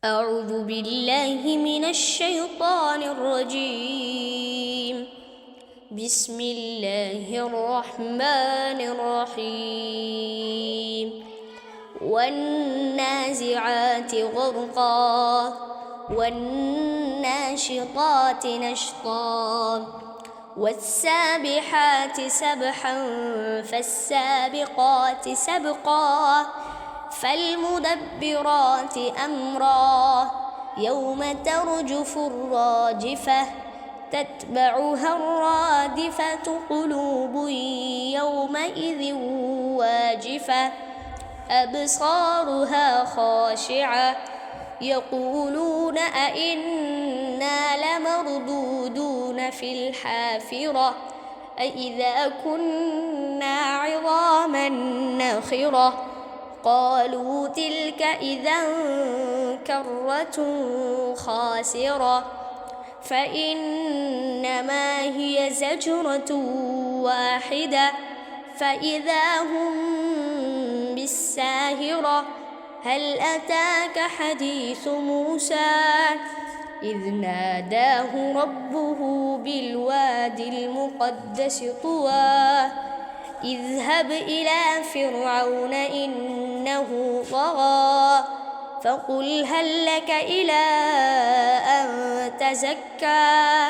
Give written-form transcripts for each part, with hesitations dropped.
أعوذ بالله من الشيطان الرجيم. بسم الله الرحمن الرحيم. والنازعات غرقا والناشطات نشطا والسابحات سبحا فالسابقات سبقا فالمدبرات أمرا يوم ترجف الراجفة تتبعها الرادفة قلوب يومئذ واجفة أبصارها خاشعة يقولون أئنا لمردودون في الحافرة أئذا كنا عظاما نخرة قالوا تلك إذا كرة خاسرة فإنما هي زجرة واحدة فإذا هم بالساهرة هل أتاك حديث موسى إذ ناداه ربه بالوادي المقدس طوى اذهب إلى فرعون إنه طغى فقل هل لك إلى أن تزكى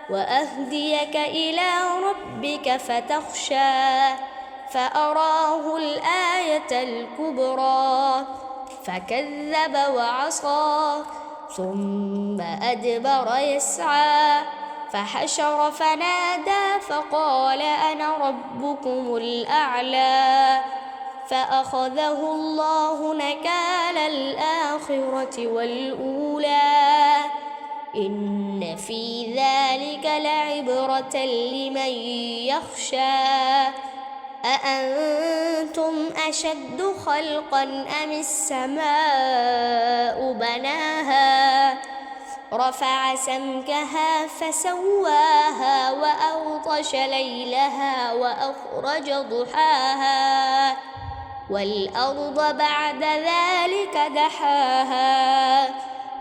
وأهديك إلى ربك فتخشى فأراه الآية الكبرى فكذب وعصى ثم أدبر يسعى فحشر فنادى فقال أنا ربكم الأعلى فأخذه الله نكال الآخرة والأولى إن في ذلك لعبرة لمن يخشى أأنتم أشد خلقا أم السماء بناها رفع سمكها فسواها وأغطش ليلها وأخرج ضحاها والأرض بعد ذلك دحاها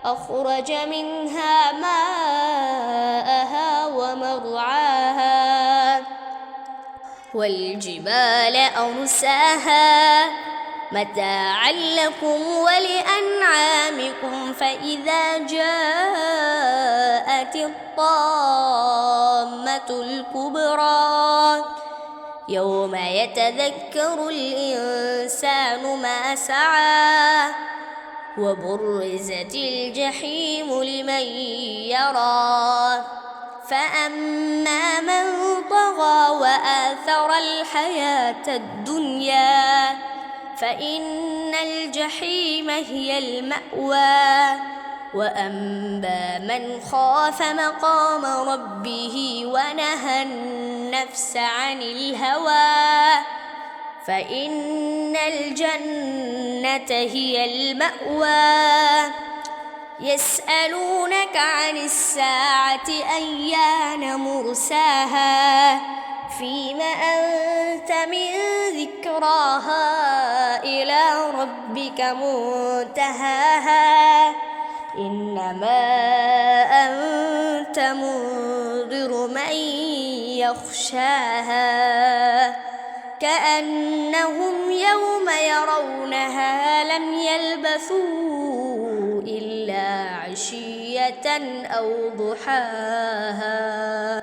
أخرج منها ماءها ومرعاها والجبال أرساها متاعا لكم ولأنعامكم فإذا جاءت الطامة الكبرى يوم يتذكر الإنسان ما سعى وبرزت الجحيم لمن يرى فأما من طغى وآثر الحياة الدنيا فإن الجحيم هي المأوى وأما من خاف مقام ربه ونهى النفس عن الهوى فإن الجنة هي المأوى يسألونك عن الساعة أيان مرساها فيم أنت من ذكراها إلى ربك منتهاها إنما أنت منذر من يخشاها كأنهم يوم يرونها لم يلبثوا إلا عشية أو ضحاها.